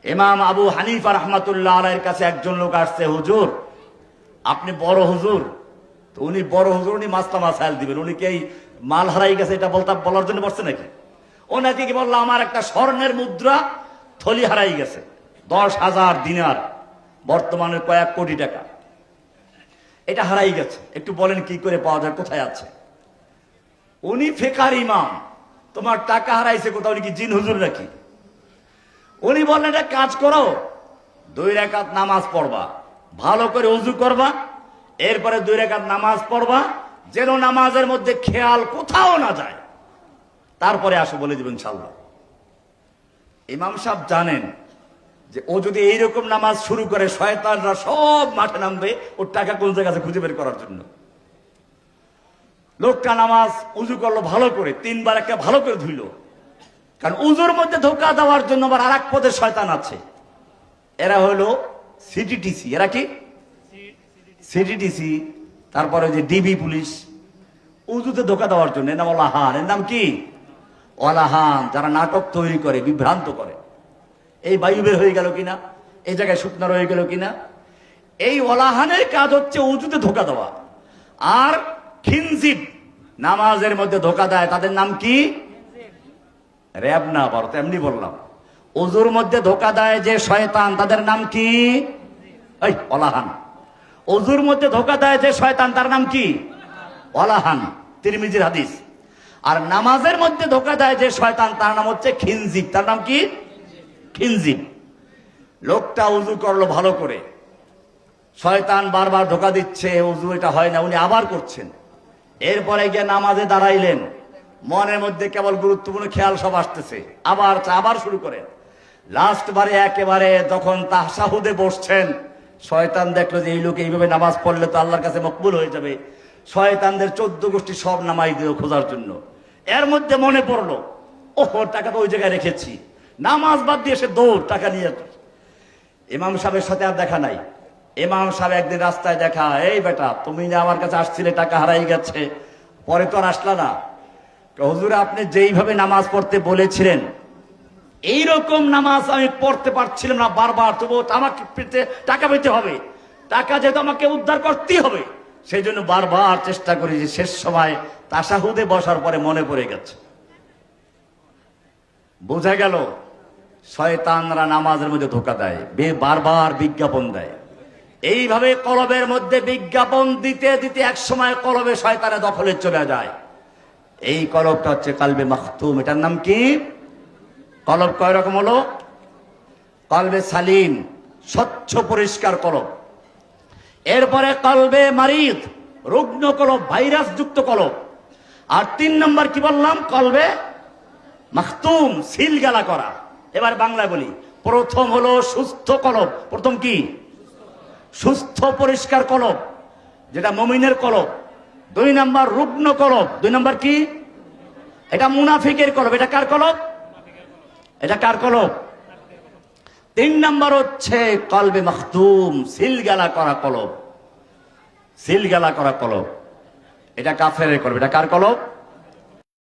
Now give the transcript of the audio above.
ইমাম আবু হানিফা রাহমাতুল্লাহ আলাইহির কাছে একজন লোক আসছে, হুজুর আপনি বড় হুজুর। তো উনি বড় হুজুর, উনি মাসলা মাসাইল দিবেন। উনি কি এই মাল হারাই গেছে এটা বলার জন্য বসছে নাকি? ওনাকে কি বললো, আমার একটা স্বর্ণের মুদ্রা থলি হারাই গেছে, 10,000 দিনার, বর্তমানে কয়েক কোটি টাকা, এটা হারাই গেছে, একটু বলেন কি করে পাওয়া যায়, কোথায় আছে? উনি ফিকার ইমাম, তোমার টাকা হারাইছে কোথাও, উনি কি জিন হুজুর নাকি? উনি বললেন একটা কাজ করো, 2 রাকাত নামাজ পড়বা, ভালো করে ওযু করবা, এরপরে 2 রাকাত নামাজ পড়বা, যেন নামাজের মধ্যে খেয়াল কোথাও না যায়, তারপরে আসো, বলে দিবেন ইনশাআল্লাহ। ইমাম সাহেব জানেন যে ও যদি এইরকম নামাজ শুরু করে, শয়তানরা সব মাঠে নামবে ওর টাকা কোন জায়গা আছে খুঁজে বের করার জন্য। লোকটা নামাজ উজু করলো ভালো করে, 3 বার একটা ভালো করে ধুইল, কারণ উজুর মধ্যে ধোঁকা দেওয়ার জন্য আবার আরেক পদের শয়তান আছে, এরা হলো সিটিটিসি। এরা কি? সিটিটিসি। তারপরে যে ডিবি পুলিশ, উজুতে ধোঁকা দেওয়ার জন্য, এর নাম ওলাহান। এর নাম কি? ওলাহান। যারা নাটক তৈরি করে, বিভ্রান্ত করে, এই বায়ু বের হয়ে গেল কিনা, এই জায়গায় শুকনা রয়ে গেল কিনা, এই ওলাহানের কাজ হচ্ছে উজুতে ধোঁকা দেওয়া। আর খিনজিব নামাজের মধ্যে ধোঁকা দেয়, তাদের নাম কি? র্যাব না, বড় এমনি বললাম। উজুর মধ্যে ধোঁকা দেয় যে শয়তান, তাদের নাম কি? এই ওলাহান। উজুর মধ্যে ধোঁকা দেয় যে শয়তান, তার নাম কি? ওলাহান, তিরমিজির হাদিস। আর নামাজের মধ্যে ধোঁকা দেয় যে শয়তান, তার নাম হচ্ছে খিনজিব। তার নাম কি? খিনজিব। লোকটা উজু করলো ভালো করে, শয়তান বারবার ধোঁকা দিচ্ছে, উজু এটা হয় না, উনি আবার করছেন। এরপরে গিয়ে নামাজে দাঁড়াইলেন, মনের মধ্যে কেবল গুরুত্বপূর্ণ খেয়াল সব আসতেছে, আবার শুরু করেন। লাস্ট বারে একেবারে যখন তাশাহুদে বসছেন, শয়তান দেখলো যে এই লোক এইভাবে নামাজ পড়লে তো আল্লাহর কাছে মকবুল হয়ে যাবে। শয়তানদের 14 গোষ্ঠী সব নামাই দিল খোঁজার জন্য। এর মধ্যে মনে পড়লো, ওহো টাকা তো ওই জায়গায় রেখেছি, নামাজ বাদ দিয়ে সে দৌড় টাকা নিয়ে। ইমাম সাহেবের সাথে আর দেখা নাই। ইমাম সাহেব একদিন রাস্তায় দেখা, এই বেটা তুমি না আমার কাছে আসছিলে, টাকা হারাই গেছে, পরে তো আর আসলা না। হুজুর আপনি যেইভাবে নামাজ পড়তে বলেছিলেন, এইরকম নামাজ আমি পড়তে পারছিলাম না, বারবার, তবুও আমাকে টাকা পেতে হবে, টাকা যেহেতু আমাকে উদ্ধার করতেই হবে, সেই জন্য বারবার চেষ্টা করি। যে শেষ সময় তাশাহুদে বসার পরে মনে পড়ে গেছে। বোঝা গেল শয়তানরা নামাজের মধ্যে ধোঁকা দেয়, বারবার বিজ্ঞাপন দেয়। এইভাবে কলবের মধ্যে বিজ্ঞাপন দিতে দিতে এক সময় কলবে শয়তানের দখলে চলে যায়। এই কলবটা হচ্ছে কলবে মাখতুম। এটার নাম কি? কলব কয় রকম হলো? কলবে সালিম, স্বচ্ছ পরিষ্কার কলব। এরপরে কলবে মারিদ, রুগ্ন কলব, ভাইরাস যুক্ত কলব। আর 3 নম্বর কি বললাম? কলবে মাখতুম, সিল গালা করা। এবার বাংলায় বলি, প্রথম হলো সুস্থ কলব। প্রথম কি? সুস্থ পরিষ্কার কলব, যেটা মুমিনের কলব। 2 নম্বর রুগ্ন কলব। 2 নম্বর কি? এটা মুনাফিকের কলব। এটা কার কলব? এটা কার কলব? 3 নম্বর হচ্ছে কলবে মাখতুম, সিলগালা করা কলব। সিলগালা করা কলব, এটা কাফেরের কলব। এটা কার কলব?